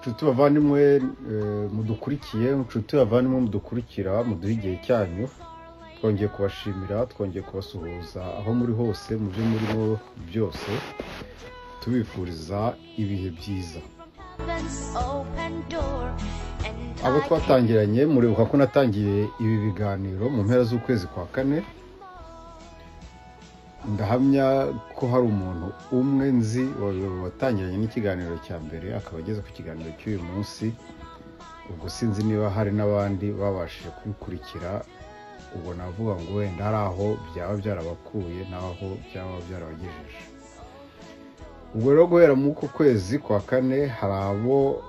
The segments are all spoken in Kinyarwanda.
Nshuti bavandimwe mudukurikiye, nshuti bavandimwe mudukurikira muduha igihe cyanyu, twongeye kubashimira, twongeye kubasuhuza aho muri hose mu byo murimo byose, tubifuriza ibihe byiza. Abo twatangiranye muribuka ko natangiye ibi biganiro mu mpera z'ukwezi kwa kane. Ndahamya ko hari umuntu umwe nzi watangiranye n'ikiganiro cya mbere akaba ageze ku kiganiro cy'uyu munsi. Ubwo sinzi niba hari n'abandi babashije kubikurikira, ubwo navuga ngo wenda hari aho byaba byarabakuye n'aho byaba byarabagejeje. Ubwo rero guhera mu uko kwezi kwa kane hari abo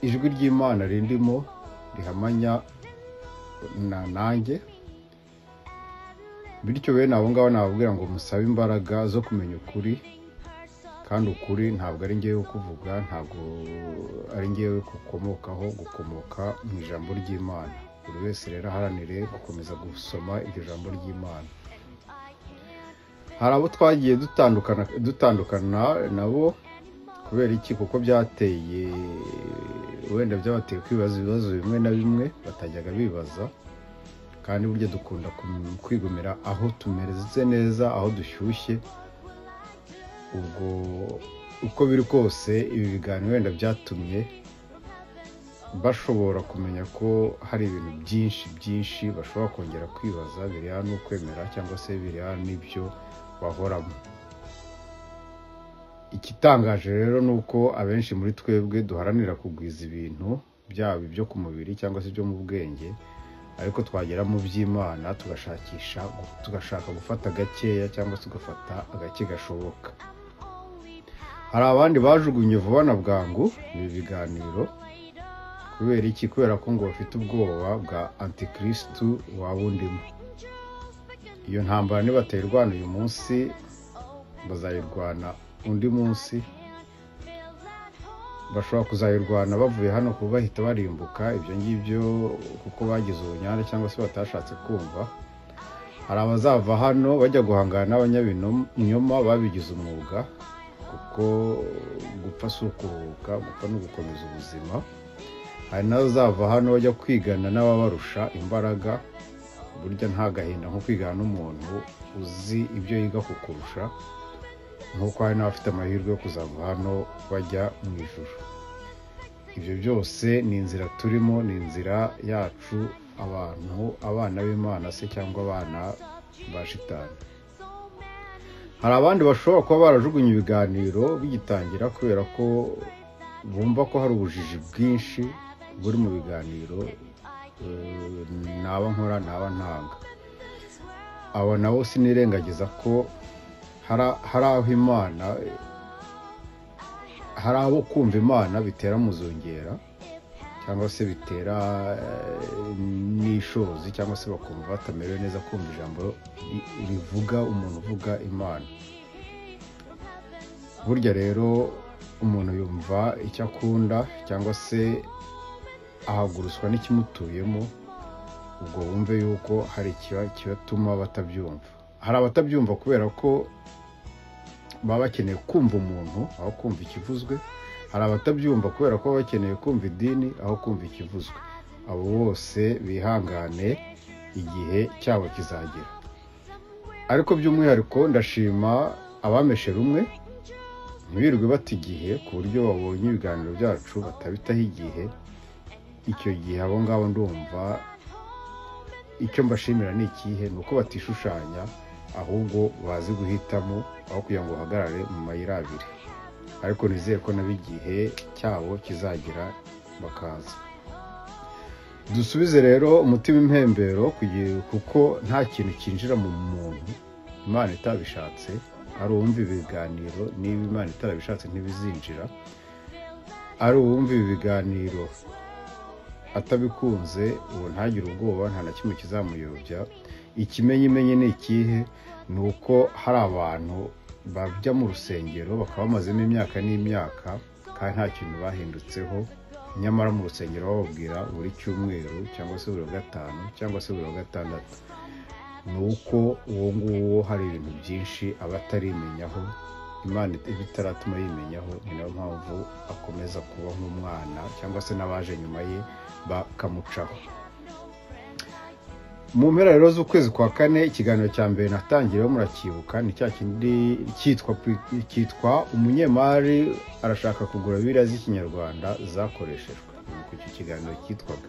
ijwi ry'Imana rindimo rihamanya nanjye, bityo bene abo ngabo nababwira ngo musabe imbaraga zo kumenya ukuri, kandi ukuri ntabwo ari ngewe kuvuga, ntabwo ari ngewe gukomoka mu ijambo ry'Imana. Buri wese rero aharanire gukomeza gusoma iryo jambo ry'Imana. Hari abo twagiye dutandukana nabo kubera iki? Kuko byabateye kwibaza ibibazo bimwe na bimwe batajyaga bibaza, kandi burya dukunda kwigumira aho tumereze neza, aho dushyushye. Ubwo uko biri kose ibi biganiro wenda byatumye bashobora kumenya ko hari ibintu byinshi bashobora kongera kwibaza biriya n'ukwemera cyangwa se biriya n'ibyo bahoramo. Ikitangaje rero ni uko abenshi muri twebwe duharanira kugwiza ibintu byaba ibyo ku mubiri cyangwa se ibyo mu bwenge, ariko twagera mu by'Imana tugashaka gufata gakeya cyangwa se ugafata agake gashoboka. Hari abandi bajugunye vuba na bwangu ibi biganiro. Kubera iki? Kubera ko ngo bafite ubwoba bwa antikristu waba undimo. Iyo ntambara nibatayirwana uyu munsi bazayirwana undi munsi, bashobora kuzayirwana bavuye hano kuba bahita barimbuka. Ibyo ngibyo kuko bagize ubunyane cyangwa se batashatse kumva. Hari abazava hano bajya guhangana n'abanyabinyoma babigize umwuga, kuko gupfa si ukuruhuka, gupfa no gukomeza ubuzima. Hari n'abazava hano bajya kwigana n'ababarusha imbaraga. Burya nta gahinda nko kwigana n'umuntu uzi ibyo yiga kukurusha, nk'uko hari n'abafite amahirwe yo kuzava hano bajya mu ijuru. Ibyo byose ni inzira turimo, ni inzira yacu abana b'Imana se cyangwa abana ba shitani. Hari abandi bashobora kuba barajugunye ibiganiro bigitangira kubera ko bumva ko hari ubujiji bwinshi buri mu biganiro naba nkora naba ntanga. Abo nabo sinirengagiza ko hari aho Imana, hari abo kumva Imana bitera muzongera cyangwa se bitera n'ishozi, cyangwa se bakumva batamerewe neza kumva ijambo rivuga umuntu uvuga Imana. Burya rero umuntu yumva icyo akunda cyangwa se ahaguruswa n'ikimutuyemo, ubwo wumve yuko hari kibatuma batabyumva. Hari abatabyumva kubera ko baba bakeneye kumva umuntu aho kumva ikivuzwe. Hari abatabyumva kubera ko baba bakeneye kumva idini aho kumva ikivuzwe. Abo bose bihangane, igihe cyabo kizagera. Ariko by'umwihariko ndashima abameshe rumwe, ntibirirwe bata igihe ku buryo babonye ibiganiro byacu batabitaho igihe. Icyo gihe abo ngabo ndumva icyo mbashimira ni ikihe? Ni uko batishushanya, ahubwo bazi guhitamo aho kugira ngo bahagarare mu mayira abiri. Ariko nizeye ko nab'igihe cyabo kizagera bakaza. Dusubize rero umutima impembero, kuko nta kintu kinjira mu muntu Imana itabishatse. Ari uwumva ibiganiro, niba Imana itarabishatse ntibizinjira. Ari uwumva ibi biganiro atabikunze, uwo ntagire ubwoba, nta na kimwe kizamuyobya. Ikimenyimenyi ni ikihe? Ni uko hari abantu bajya mu rusengero bakaba bamazemo imyaka n'imyaka kandi nta kintu bahindutseho, nyamara mu rusengero bababwira buri cyumweru cyangwa se buri wa gatanu cyangwa se buri wa gatandatu. Ni uko uwo nguwo hari ibintu byinshi aba atarimenyaho, imana ibitaratuma yimenyaho, ni nayo mpamvu akomeza kuba nk'umwana cyangwa se n'abaje nyuma ye bakamucaho. Mu mpera rero z'ukwezi kwa kane ikiganiro cya mbere natangiriyeho murakibuka, ni cya kindi cyitwa umunyemari arashaka kugura Bibiliya z'ikinyarwanda zakoreshejwe. Nuko icyo kiganiro cyitwaga.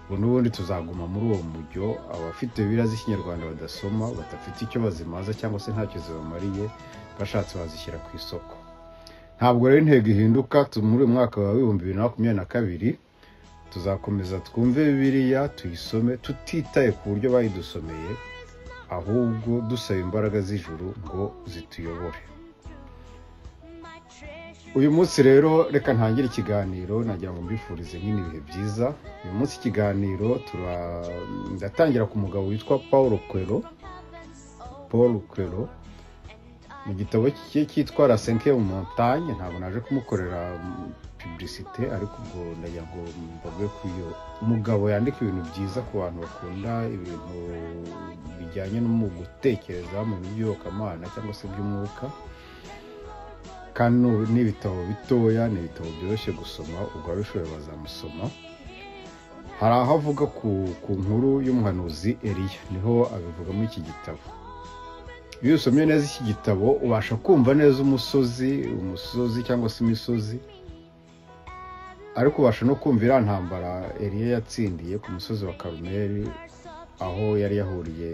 Ubu n'ubundi tuzaguma muri uwo mujyo, abafite Bibiliya z'ikinyarwanda badasoma, badafite icyo bazimaza cyangwa se ntacyo zibamariye, bashatse bazishyira ku isoko. Ntabwo rero intego ihinduka, muri uyu mwaka wa 2022 tuzakomeza twumve Bibiliya, tuyisome tutitaye ku buryo bayidusomeye, ahubwo dusaba imbaraga z'ijuru ngo zituyobore. Uyu munsi rero reka ntangire ikiganiro, nagira ngo mbifurize nk'ini bihe byiza. Uyu munsi ikiganiro ndatangira ku mugabo witwa Paulo Coelho mu gitabo cye cyitwa La 5e montagne. Ntabwo naje kumukorera publicité, ariko ubwo ndagira ngo mbabwe ku iyo umugabo yandika ibintu byiza ku bantu bakunda ibintu bijyanye no mu gutekereza mu by'iyobokamana cyangwa se by'umwuka, kandi n'ibitabo bitoya, n'ibitabo byoroshye gusoma, ubwo abishoboye bazamusoma. Hari aho avuga ku nkuru y'umuhanuzi Eliya, niho abivuga muri iki gitabo. Iyo usomye neza iki gitabo ubasha kumva neza umusozi cyangwa se imisozi, ariko ubasha no kumva iriya ntambara Eliya yatsindiye ku musozi wa Karumeli, aho yari yahuriye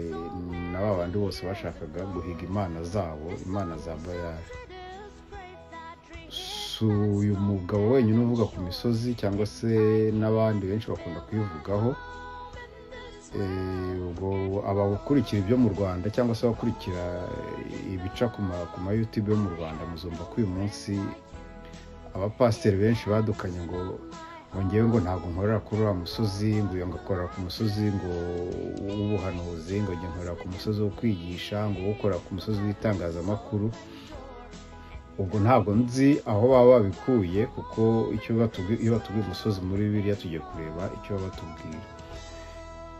na babandi bose bashakaga guhiga imana zabo, imana za Bayali. Uyu mugabo wenyine uvuga ku misozi, cyangwa se n'abandi benshi bakunda kuyivugaho. Ubwo abakurikira ibyo mu Rwanda cyangwa se abakurikira ibica ku ma YouTube yo mu Rwanda, muzumva ko uyu munsi abapasiteri benshi badukanye ngo ngewe ngo ntabwo nkorera kuri uriya musozi, ngo iyo ngakorera ku musozi ngo w'ubuhanuzi, ngo njye nkorera ku musozi wo kwigisha, ngo ukorera ku musozi w'itangazamakuru. Ubwo ntabwo nzi aho baba babikuye, kuko iyo batubwiye umusozi muri Bibiliya tugiye kureba icyo baba batubwira.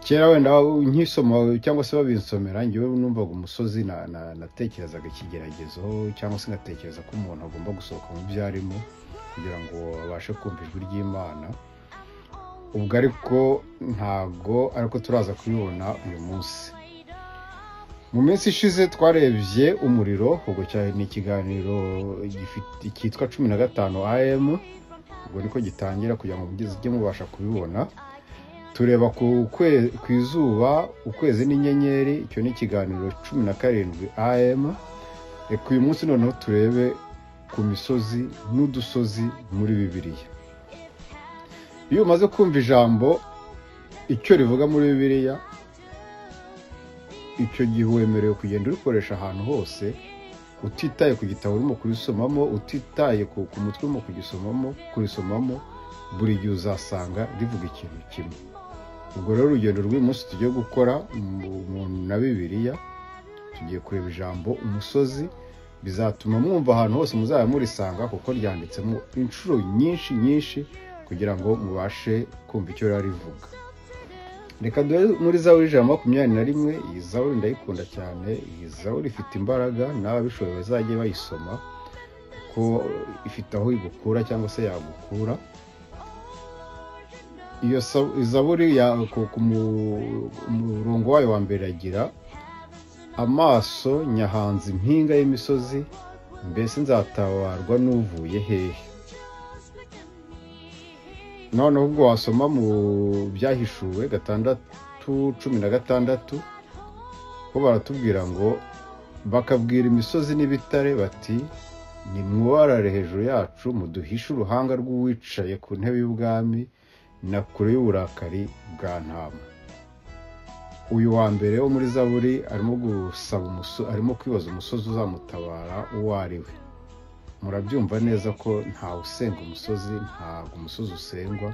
Kera wenda nkisoma cyangwa se babinsomera, ngewe numvaga umusozi natekerezaga ikigeragezo, cyangwa se ngatekereza ko umuntu agomba gusohoka mu byarimo kugira ngo abashe kumva ijwi ry'Imana. Ubwo ariko turaza kubibona uyu munsi. Mu minsi ishize twarebye umuriro, ubwo cyane ni ikiganiro cyitwa 15 AM, ubwo niko gitangira kugira ngo mujye mubasha kubibona. Tureba ku izuba, ukwezi n'inyenyeri, icyo ni ikiganiro 17 AM. Reka uyu munsi noneho turebe ku misozi n'udusozi muri Bibiliya. Iyo umaze kumva ijambo icyo rivuga muri Bibiliya, icyo gihe wemerewe kugenda urikoresha ahantu hose, utitaye ku gitabo urimo kurisomamo, utitaye ku mutwe urimo kurisomamo, buri gihe uzasanga rivuga ikintu kimwe. Ubwo rero urugendo rw'uyu munsi tugiye gukora na Bibiliya, tugiye kureba ijambo umusozi. Bizatuma mwumva ahantu hose muzaba murisanga, kuko ryanditsemo inshuro nyinshi kugira ngo mubashe kumva icyo rivuga. Reka dore muri Zaburi 121. Iyi Zaburi ndayikunda cyane. Iyi Zaburi ifite imbaraga, n'ababishoboye bazajye bayisoma, kuko ifite aho igukura cyangwa se yagukura. Iyo Zaburi ku murongo wayo wa mbere agira amaso nyahanze impinga y'imisozi, mbese nzatabarwa n'uvuye hehe. Noneho ubwo wasoma mu Byahishuwe 6:16, ko baratubwira ngo bakabwira imisozi n'ibitare bati nimwubarare hejuru yacu, muduhishe uruhanga rw'uwicaye ku ntebe y'ubwami na kure y'uburakari bwa ntama. Uyu wa mbere wo muri Zaburi arimo kwibaza umusozi uzamutabara uwo ari we. Murabyumva neza ko ntawe usenga umusozi, ntabwo umusozi usengwa.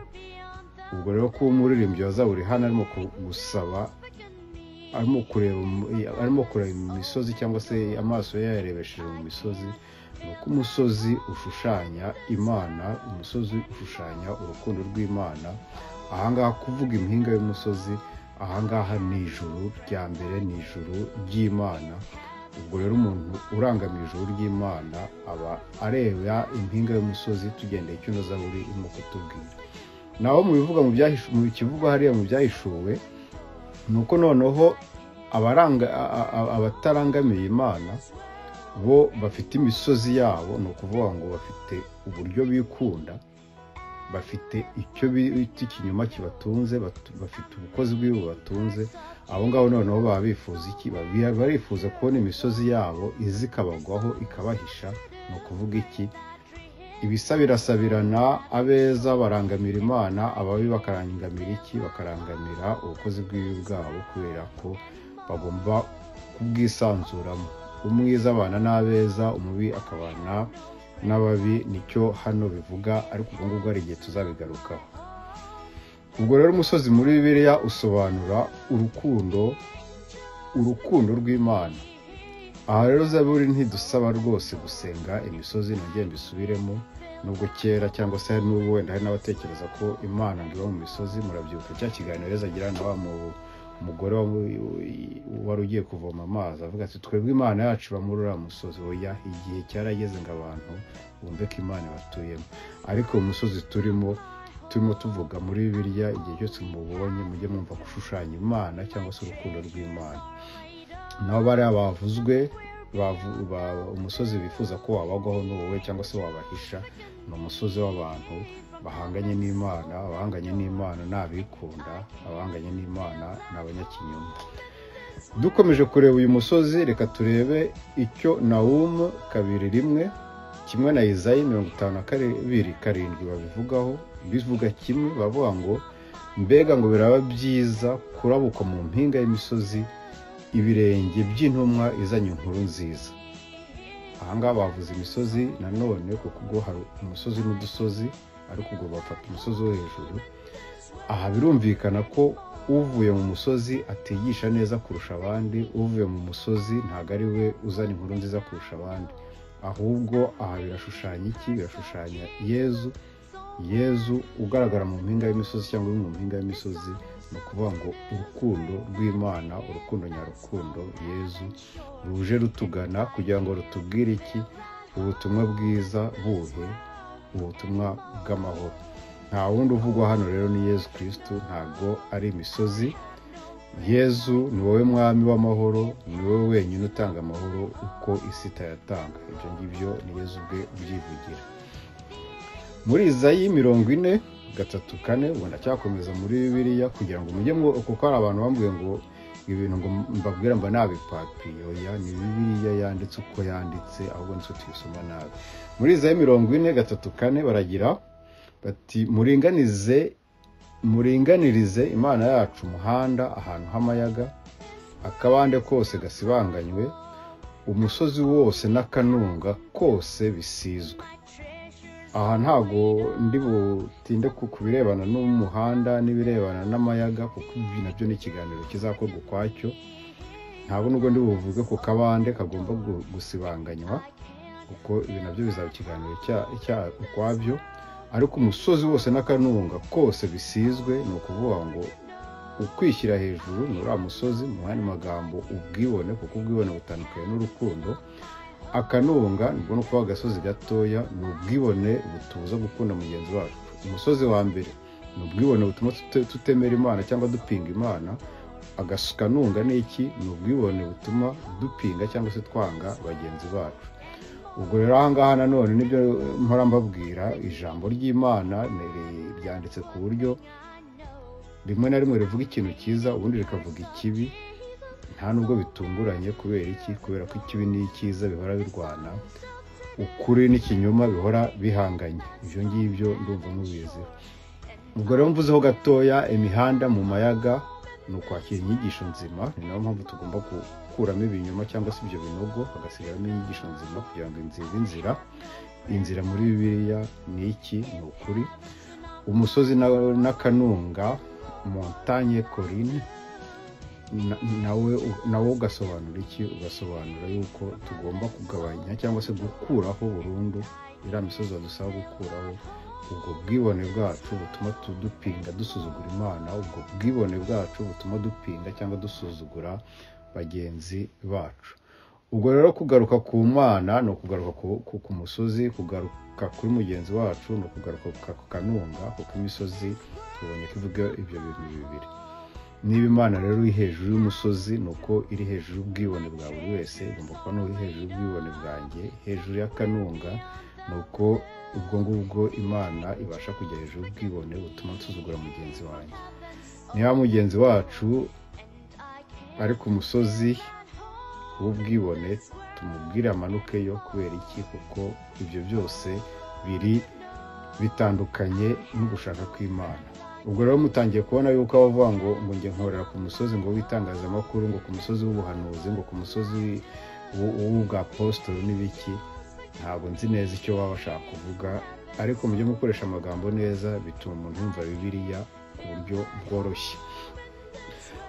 Ubwo rero ko umuririmbyi wa Zaburi hano arimo gusaba, arimo kureba imisozi, cyangwa se amaso yayarebesheje mu misozi, nuko umusozi ushushanya Imana, umusozi ushushanya urukundo rw'Imana. Ahangaha kuvuga impinga y'umusozi, ahangaha ni ijuru rya mbere, ni ijuru ry'Imana. ubwo rero umuntu urangamiye ijuru ry'Imana aba areba impinga y'umusozi tugendeye icyo na Zaburi irimo kutubwira. Naho mu bivuga mu kivuga hariya mu byahishuwe nuko noneho abatarangamiye Imana bo bafite imisozi yabo, ni ukuvuga ngo bafite uburyo bikunda, bafite icyo bita ikinyoma kibatunze, bafite ubukozi bw'ibo batunze. Abo ngabo noneho baba bifuza iki? Barifuza kubona imisozi yabo izikabagwaho ikabahisha. ni ukuvuga iki? Ibisa birasabirana, abeza barangamira Imana, ababi bakarangamira iki? Bakarangamira ubukozi bw'ibi bwabo, kubera ko bagomba kubwisanzuramo. Umwiza abana n'abeza, umubi akabana n'ababi. Nicyo hano bivuga, ariko ubwo ngubwo ari igihe tuzabigarukaho. Ubwo rero umusozi muri Bibiliya usobanura urukundo rw'Imana. Aha rero Zaburi ntidusaba rwose gusenga imisozi, nongeye mbisubiremo, nubwo kera cyangwa se hari n'ubu wenda hari n'abatekereza ko Imana iba mu misozi. Murabyibuka cya kiganiro agira na wa umugore wari ugiye kuvoma amazi avuga ati twebwe Imana yacu iba muri uriya musozi. Oya, igihe cyarageze ngo abantu bumve ko Imana batuyemo. Ariko umusozi turimo tuvuga muri Bibiliya, igihe cyose mubonye mujye mwumva gushushanya Imana cyangwa se urukundo rw'Imana. Naho bari abavuzwe umusozi bifuza ko wabagwaho n'uwowe cyangwa se wabahisha, ni umusozi w'abantu bahanganye n'Imana. Abahanganye n'Imana n'abikunda, abahanganye n'Imana n'abanyakinyoma. Dukomeje kureba uyu musozi, reka turebe icyo Nahumu 2:1 kimwe na Izayi 52:7 babivugaho. Bivuga kimwe, bavuga ngo mbega ngo biraba byiza kurabuka mu mpinga y'imisozi, ibirenge by'intumwa izanye inkuru nziza. Ahangaha bavuze imisozi nanone, kuko ubwo hari umusozi n'udusozi, ariko ubwo bafata umusozi wo hejuru. Aha birumvikana ko uvuye mu musozi atigisha neza kurusha abandi, uvuye mu musozi ntabwo ari we uzana inkuru nziza kurusha abandi. Ahubwo aha birashushanya iki? Birashushanya Yezu ugaragara mu mpinga y'imisozi cyangwa uri mu mpinga y'imisozi. Ni ukuvuga ngo urukundo rw'Imana, urukundo nyarukundo, Yezu ruje rutugana kugira ngo rutubwire iki? Ubutumwa bwiza buhe? Ubutumwa bw'amahoro. Nta wundi uvugwa hano rero ni Yezu Kristo, ntabwo ari imisozi. Yezu ni wowe mwami w'amahoro, ni wowe wenyine utanga amahoro uko isi itayatanga. Ibyo ngibyo ni Yezu ubwe ubyivugira. Muri Izayi 40:3-4 ubona cyakomeza muri Bibiliya kugira ngo mujye kuko hari abantu bambwiye ngo ibintu ngo mbabwira mba nabipapiye. Oya, ni Bibiliya yanditse uko yanditse, ahubwo nitwe tuyisoma nabi. Muri Izayi 40:3-4 baragira bati muringanirize Imana yacu umuhanda ahantu h'amayaga, akabande kose gasibanganywe, umusozi wose n'akanunga kose bisizwe. Aha ntago ndi butinde ku birebana n'umuhanda n'ibirebana n'amayaga, kuko ibi nabyo ni ikiganiro kizakorwa ukwacyo. Ntabwo nubwo ndi buvuge ku kabande kagomba gusibanganywa, kuko ibi nabyo bizaba ikiganiro ukwabyo. Ariko umusozi wose n'akanunga kose bisizwe, ni ukuvuga ngo ukwishyira hejuru ni uriya musozi, mu yandi magambo ubwibone, kuko ubwibone butandukanye n'urukundo. Akanunga nibwo no kuba agasozi gatoya, ni ubwibone butuza gukunda mugenzi wacu. Umusozi wa mbere ni ubwibone butuma tutemera Imana cyangwa dupinga Imana. Akanunga ni iki? Ni ubwibone butuma dupinga cyangwa se twanga bagenzi bacu. Ubwo rero ahangaha nanone nibyo mpora mbabwira, ijambo ry'Imana ryanditse ku buryo rimwe na rimwe rivuga ikintu cyiza, ubundi rikavuga ikibi. Nta nubwo bitunguranye. Kubera iki? Kubera ko ikibi n'icyiza bihora birwana, ukuri n'ikinyoma bihora bihanganye. Ibyo ngibyo ndumva mubizi. Ubwo rero mvuzeho gatoya, imihanda mu mayaga ni ukwakira inyigisho nzima. Ni nayo mpamvu tugomba gukuramo ibinyoma cyangwa se ibyo binogo, hagasigaramo inyigisho nzima kugira ngo inzira muri Bibiliya ni iki? Ni ukuri. Umusozi n'akanunga, montagne colline, nawe ugasobanura iki? Ugasobanura yuko tugomba kugabanya cyangwa se gukuraho burundu iriya misozi badusaba gukuraho. Ubwo bwibone bwacu butuma dupinga, dusuzugura Imana. Ubwo bwibone bwacu butuma dupinga cyangwa dusuzugura bagenzi bacu. ubwo rero kugaruka ku Mana no kugaruka ku musozi, kugaruka kuri mugenzi wacu no kugaruka ku kanunga, kuko imisozi tubonye ko ivuga ibyo bintu bibiri. Niba Imana rero iri hejuru y'umusozi, nuko iri hejuru y'ubwibone bwa buri wese, igomba kuba n'uri hejuru y'ubwibone bwanjye. Hejuru y'akanunga nuko ubwo ngubwo Imana ibasha kujya hejuru y'ubwibone butuma nsuzugura mugenzi wanjye. Niba mugenzi wacu ari ku musozi w'ubwibone, tumubwire amanukeyo. Kubera iki? Kuko ibyo byose biri bitandukanye n'ugushaka kw'Imana. Ubwo rero mutangiye kubona yuko abavuga ngo njye nkorera ku musozi ngo w'itangazamakuru, ngo ku musozi w'ubuhanuzi, ngo ku musozi w'ubwa apostolo n'ibiki, ntabwo nzi neza icyo baba bashaka kuvuga, ariko mujye mukoresha amagambo neza, bituma umuntu yumva Bibiliya ku buryo bworoshye.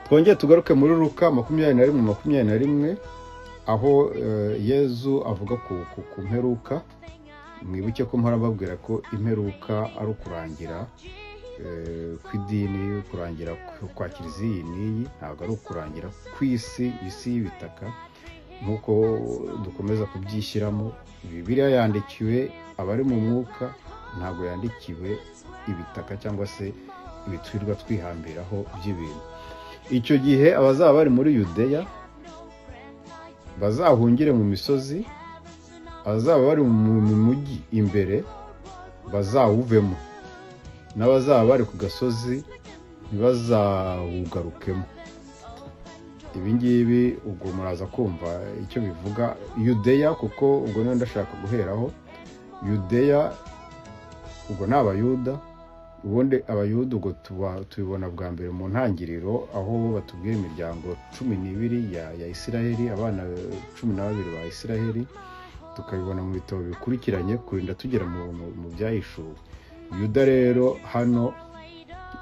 Twongeye tugaruke muri Luka 21:21, aho Yezu avuga ku mperuka. Mwibuke ko mpora mbabwira ko imperuka ari ukurangira kw'idini, kurangira kwa kiliziya n'iyi, ntabwo ari ukurangira kw'isi y'ibitaka nk'uko dukomeza kubyishyiramo. Bibiliya yandikiwe abari mu mwuka, ntabwo yandikiwe ibitaka cyangwa se ibitwirwa twihambiraho by'ibintu. Icyo gihe abazaba bari muri Yudeya bazahungire mu misozi, abazaba bari mu mujyi imbere bazawuvemo, n'abazaba bari ku gasozi ntibazawugarukemo. Ibi ngibi ubwo muraza kumva icyo bivuga. Yudeya, kuko ubwo niyo ndashaka guheraho. Yudeya ubwo ni Abayuda. Ubundi Abayuda ubwo tubibona bwa mbere mu ntangiriro, aho batubwira imiryango 12 ya Isiraheli, abana 12 ba Isiraheli, tukabibona mu bitabo bikurikiranye kurinda tugera mu byahishuwe. Yuda rero hano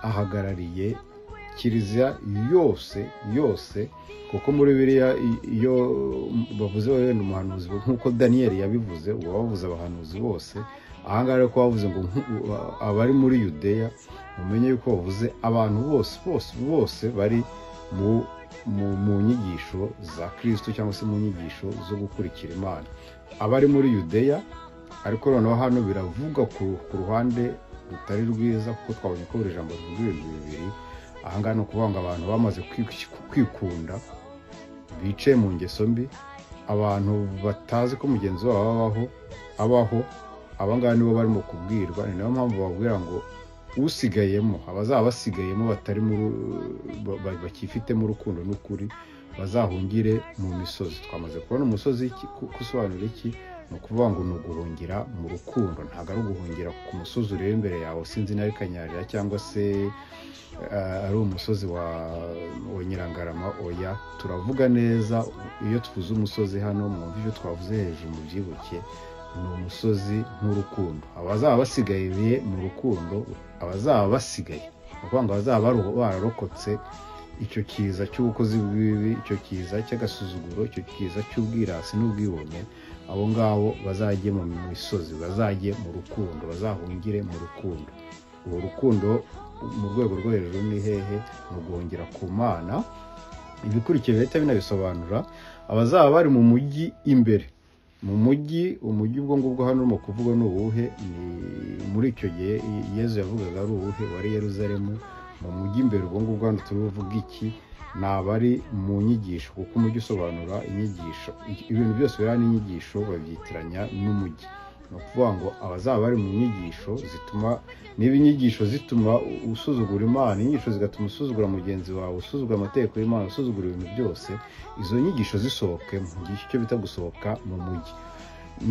ahagarariye kiliziya yose, kuko muri Bibiliya iyo bavuze wenda umuhanuzi nk'uko Daniel yabivuze, ubwo bavuze abahanuzi bose. Ahangaha rero ko bavuze ngo abari muri Yudeya, mumenye yuko bavuze abantu bose bari mu nyigisho za Kristo, cyangwa se mu nyigisho zo gukurikira Imana. Abari muri Yudeya, ariko noneho hano biravuga ku ruhande rutari rwiza, kuko twabonye ko buri jambo rivuga ibintu bibiri. Ahangaha ni ukuvuga ngo abantu bamaze kwikunda, bicaye mu ngeso mbi, abantu batazi ko mugenzi wabo abaho, abangaba nibo barimo kubwirwa. Ni nayo mpamvu babwira ngo usigayemo, abazaba basigayemo batari bakifitemo urukundo n'ukuri, bazahungire mu misozi. Twamaze kubona umusozi gusobanura iki? Ni ukuvuga ngo ni uguhungira mu rukundo, ntabwo ari uguhungira ku musozi ureba imbere yawe sinzi na Kanyarira, cyangwa se ari umusozi wa Nyirangarama. Oya, turavuga neza. Iyo tuvuze umusozi hano, mwumva ibyo twavuze hejuru mu byibuke, ni umusozi nk'urukundo. Abazaba basigaye mu rukundo, abazaba basigaye, ni ukuvuga ngo abazaba bararokotse icyo kiza cy'ubukozi bw'ibibi, icyo kiza cy'agasuzuguro, icyo kiza cy'ubwirasi n'ubwibone, abo ngabo bazajye mu misozi, bazajye mu rukundo, bazahungire mu rukundo. Uwo rukundo mu rwego rwo hejuru ni hehe? Ni uguhungira ku Mana. Ibikurikiye bihita binabisobanura. Abazaba bari mu mujyi imbere, mu mujyi ubwo ngubwo hano mu kuvuga ni uwuhe? Ni muri icyo gihe Yezu yavugaga ari uwuhe? Wari Yeruzalemu. Mu mujyi imbere ubwo ngubwo hano turuvuga iki? Ni abari mu nyigisho, kuko umujyi usobanura inyigisho. Ibintu byose biriya n'inyigisho babyitiranya n'umujyi. Ni ukuvuga ngo abazaba bari mu nyigisho zituma, niba inyigisho zituma usuzugura Imana, inyigisho zigatuma usuzugura mugenzi wawe, usuzugura amategeko y'Imana, usuzugura ibintu byose, izo nyigisho zisohokemo. Ngiye icyo bita gusohoka mu mujyi.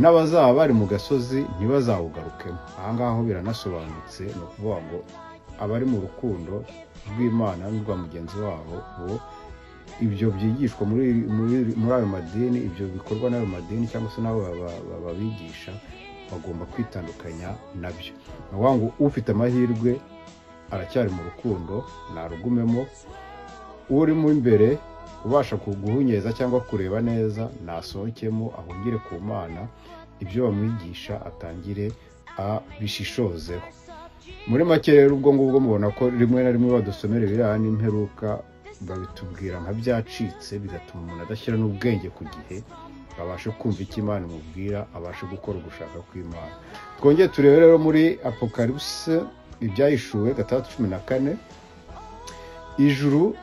N'abazaba bari mu gasozi ntibazawugarukemo. Ahangaha ho biranasobanutse. Ni ukuvuga ngo abari mu rukundo rw'Imana n'urwa mugenzi wabo, bo ibyo byigishwa muri ayo madini, ibyo bikorwa n'ayo madini cyangwa se nabo babigisha, bagomba kwitandukanya nabyo. Ni ukuvuga ngo ufite amahirwe aracyari mu rukundo, narugumemo. Urimo imbere ubasha kuguhunyeza cyangwa kureba neza, nasohokemo, ahungire ku Mana. Ibyo bamwigisha atangire abishishozeho. Muri make rero ubwo ngubwo mubona ko rimwe na rimwe badusomera ibiriya n'imperuka babitubwira nka byacitse, bigatuma umuntu adashyira n'ubwenge ku gihe. abashe kumva icyo Imana imubwira, abashe gukora ugushaka kw'Imana. Twongeye turebe rero muri Apocalypse ibyahishuwe 6:14, ijuru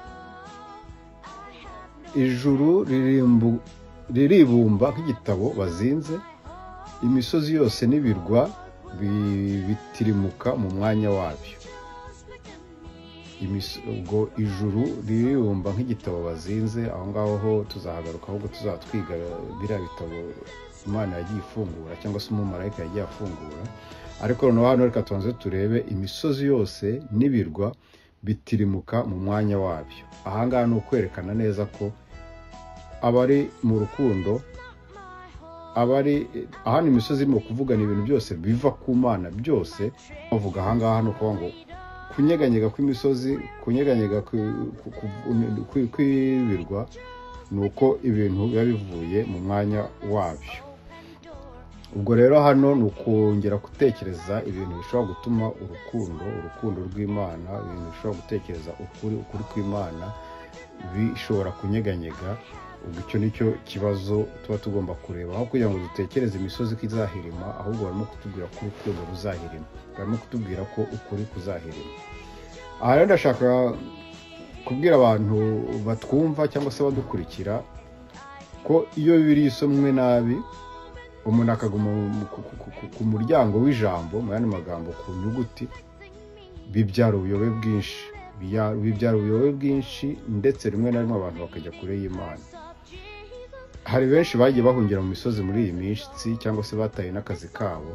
riribumba nk'igitabo bazinze, imisozi yose n'ibirwa bitirimuka mu mwanya wabyo. Ubwo ijuru riribumba nk'igitabo bazinze, aho ngaho ho tuzahagaruka, ahubwo tuzatwiga biriya bitabo Imana yagiye ifungura cyangwa se umumarayika yagiye afungura. Ariko noneho hano reka tubanze turebe imisozi yose n'ibirwa bitirimuka mu mwanya wabyo. Aha ngaha ni ukwerekana neza ko abari mu rukundo, ahana imisozi irimo kuvugana ibintu byose biva ku Mana byose. Bavuga aha ngaha ni ukuvuga ngo kunyeganyega kw'imisozi, kunyeganyega kw'ibirwa, ni uko ibintu biba bivuye mu mwanya wabyo. Ubwo rero hano ni ukongera gutekereza ibintu bishobora gutuma urukundo rw'Imana, ibintu bishobora gutekereza ukuri kw'Imana bishobora kunyeganyega. Ubwo icyo nicyo kibazo tuba tugomba kureba, aho kugira ngo dutekereze imisozi ko izahirima, ahubwo barimo kutubwira ko urukundo ruzahirima, barimo kutubwira ko ukuri kuzahirima. Aha rero ndashaka kubwira abantu batwumva cyangwa se badukurikira ko iyo Bibiliya isomwe nabi, umuntu akaguma ku muryango w'ijambo, mu yandi magambo ku nyuguti, bibyara ubuyobe bwinshi, ndetse rimwe na rimwe abantu bakajya kure y'Imana. Hari benshi bagiye bahungira mu misozi muri iyi minsi, cyangwa se bataye n'akazi kabo.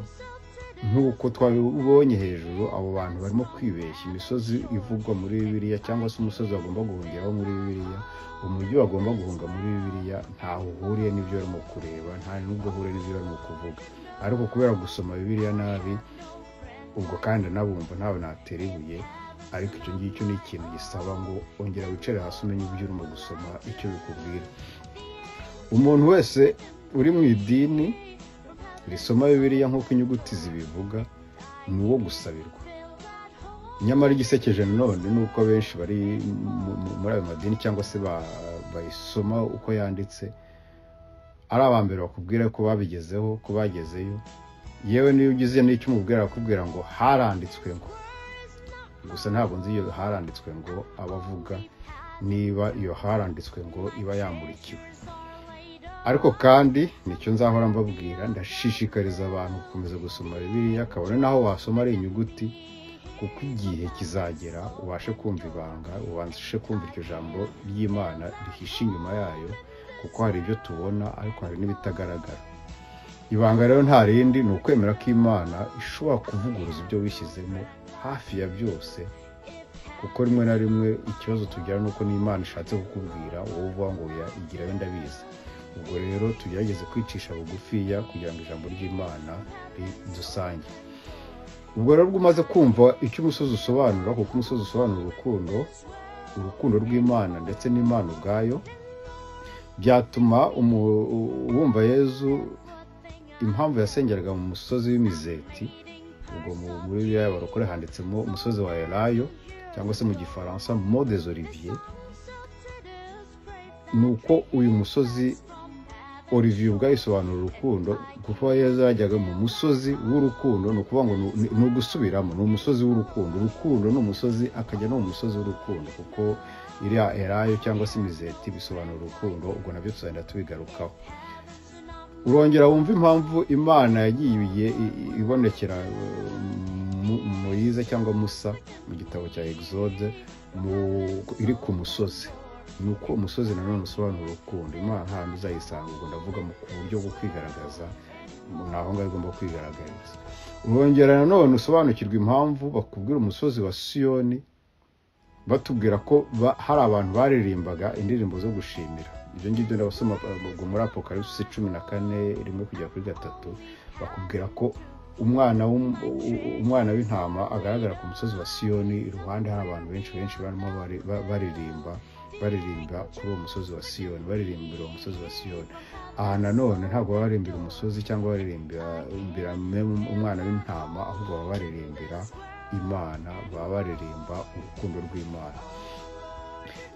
Nk'uko twabibonye hejuru, abo bantu barimo kwibeshya. Imisozi ivugwa muri Bibiliya cyangwa se umusozi bagomba guhungiraho muri Bibiliya, umujyi bagomba guhunga muri Bibiliya, ntaho uhuriye n'ibyo barimo kureba, nta nubwo uhuriye n'ibyo barimo kuvuga. Ariko kubera gusoma Bibiliya nabi, ubwo kandi nabumva ntawe natera ibuye, ariko icyo ngicyo ni ikintu gisaba ngo ongera wicare hasi umenye ibyo urimo gusoma icyo bikubwira. Umuntu wese uri mu idini risoma Bibiliya nk'uko inyuguti zibivuga, ni uwo gusabirwa. Nyamara igisekeje none ni uko benshi bari muri ayo madini cyangwa se bayisoma uko yanditse, ari abambere bakubwira ko babigezeho, ko bagezeyo. Yewe niyo ugize n'icyo umubwira akubwira ngo haranditswe ngo, gusa ntabwo nzi iyo haranditswe ngo abavuga niba iyo haranditswe ngo iba yamurikiwe. Ariko kandi nicyo nzahora mbabwira, ndashishikariza abantu gukomeza gusoma Bibiliya, kabone naho wasoma ari inyuguti, kuko igihe kizagera ubashe kumva ibanga, ubashe kumva iryo jambo ry'Imana rihishe inyuma yayo, kuko hari ibyo tubona ariko hari n'ibitagaragara. Ibanga rero nta rindi, ni ukwemera ko Imana ishobora kuvuguruza ibyo wishyizemo hafi ya byose, kuko rimwe na rimwe ikibazo tugira ni uko n'Imana ishatse kukubwira wowe uvuga ngo igira wenda biza. Ubwo rero tugerageze kwicisha bugufiya kugira ngo ijambo ry'Imana ridusange. Ubwo rero umaze kumva icyo umusozi usobanura, kuko umusozi usobanura urukundo rw'Imana ndetse n'Imana ubwayo, byatuma wumva Yezu impamvu yasengeraga mu musozi w'imizeti. Ubwo muri Bibiliya y'abarokore handitsemo umusozi wa Elayo, cyangwa se mu gifaransa Mont des Oliviers. Nuko uyu musozi Olivier ubwayo isobanura urukundo, kuko Yezu yajyaga mu musozi w'urukundo, ni ukuvuga ngo ni ugusubiramo, ni umusozi w'urukundo. Urukundo ni umusozi, akajya no mu musozi w'urukundo, kuko iriya Elayo cyangwa se imizeti bisobanura urukundo. Ubwo nabyo tuzagenda tubigarukaho. Urongera wumva impamvu Imana yagiye ibonekera Moyize cyangwa Musa mu gitabo cya Exode iri ku musozi. Nuko umusozi nanone usobanura urukundo. Imana ntabwo uzayisanga, ubwo ndavuga mu buryo bwo kwigaragaza, naho ngaho igomba kwigaragariza. Urongera nanone usobanukirwa impamvu bakubwira umusozi wa Siyoni, batubwira ko hari abantu baririmbaga indirimbo zo gushimira. Ibyo ngibyo ndabasoma muri Apocalypse 14:1-3, bakubwira ko umwana w'intama agaragara ku musozi wa Siyoni. Iruhande hari abantu benshi barimo baririmba kuri uwo musozi wa Siyoni, baririmbira uwo musozi wa Siyoni. Aha nanone ntabwo baririmbira umusozi cyangwa baririmbira umwana w'intama, ahubwo baba baririmbira Imana, baba baririmba urukundo rw'Imana.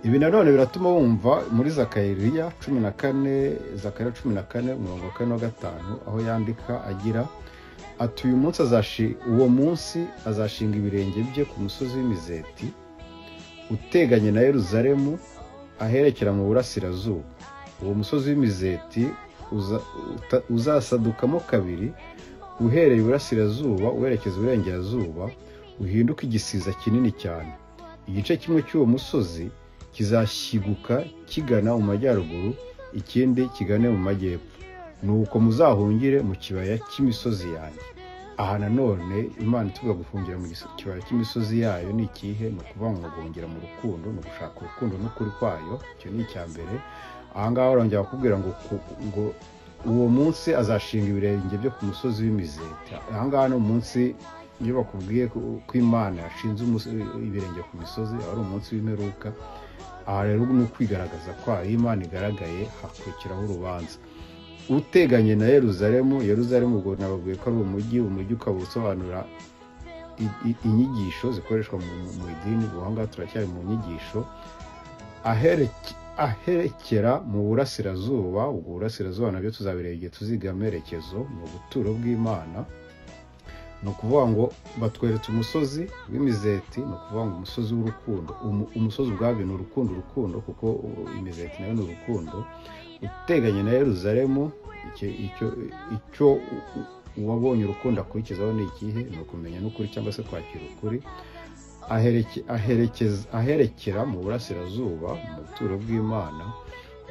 ibi nanone biratuma wumva muri Zakariya 14:14 aho yandika agira ati uwo munsi azashinga ibirenge bye ku musozi w'imizeti uteganye na Yeruzalemu aherekera mu burasirazuba. Uwo musozi w'imizeti uzasadukamo kabiri uhereye iburasirazuba uherekeza iburengerazuba, uhinduka igisiza kinini cyane. Igice kimwe cy'uwo musozi kizashyiguka kigana mu majyaruguru, ikindi kigane mu majyepfo. Nuko muzahungire mu kibaya cy'imisozi yanjye. Aha nanone Imana ituvuga gufungira mu kibaya cy'imisozi yayo ni ikihe? Ni ukuvuga ngo guhungira mu rukundo, no gushaka urukundo n'ukuri kwayo. Icyo ni icya mbere. Aha ngaha barongera bakubwira ngo uwo munsi azashinga ibirenge byo ku musozi w'imizeti. Aha ngaha ni umunsi, iyo bakubwiye ko Imana yashinze ibirenge ku misozi, ari umunsi w'imperuka. Aha rero ni ukwigaragaza kwayo Imana igaragaye, hakurikiraho urubanza. Uteganye na Yeruzalemu ubwo nababwiye ko ari umujyi ukaba usobanura inyigisho zikoreshwa mu idini. Ubu ngaha turacyari mu nyigisho. Aherekera mu burasirazuba, ubwo burasirazuba nabyo tuzabireba igihe tuziga amerekezo mu buturo bw'Imana. Ni ukuvuga ngo batweretse umusozi w'imizeti, ni ukuvuga ngo umusozi w'urukundo. Umusozi ubwabyo ni urukundo, kuko imizeti nayo ni urukundo. Uteganye na Yeruzalemu, icyo uwabonye urukundo akurikizaho ni ikihe? Ni ukumenya n'ukuri cyangwa se kwakira ukuri. Aherekera mu burasirazuba mu buturo bw'Imana.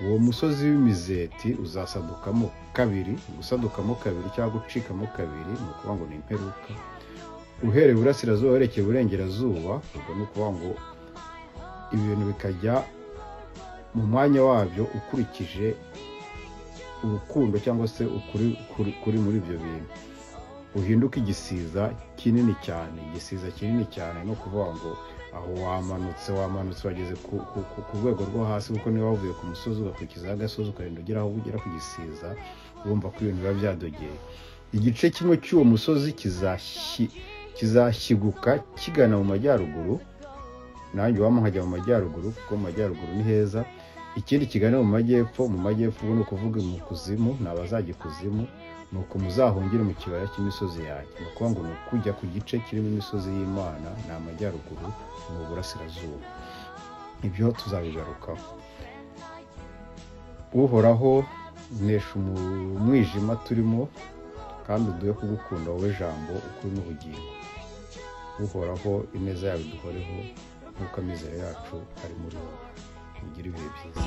Uwo musozi w'imizeti uzasadukamo kabiri. Gusadukamo kabiri cyangwa gucikamo kabiri ni ukuvuga ngo ni imperuka. Uhereye iburasirazuba werekeye iburengerazuba, ubwo ni ukuvuga ngo ibintu bikajya mu mwanya wabyo ukurikije urukundo cyangwa se kuri muri ibyo bintu. Uhinduka igisiza kinini cyane, no kuvuga ngo aho wamanutse wageze ku rwego rwo hasi, kuko niba wavuye ku musozi ugakurikizaho agasozi ukarinda ugera aho ugera ku gisiza, urumva ko ibintu biba byadogeye. Igice kimwe cy'uwo musozi kizashyiguka kigana mu majyaruguru, nanjye wampa nkajya mu majyaruguru kuko mu majyaruguru ni heza. Ikindi kigana mu majyepfo ubu ni ukuvuga mu kuzimu, ni abazajya ikuzimu. Ni uko muzahungire mu kibaya cy'imisozi yanjye. Ni ukuvuga ngo ni ukujya ku gice kirimo imisozi y'Imana, ni amajyaruguru, mu burasirazuba. Ibyo tuzabigarukaho. Uhoraho, nesha umwijima turimo, kandi uduhe kugukunda wowe jambo ukuri n'ubugingo. Uhoraho, ineza yawe duhoreho, nk'uko amizero yacu ari muri wowe. Mugire ibihe byiza.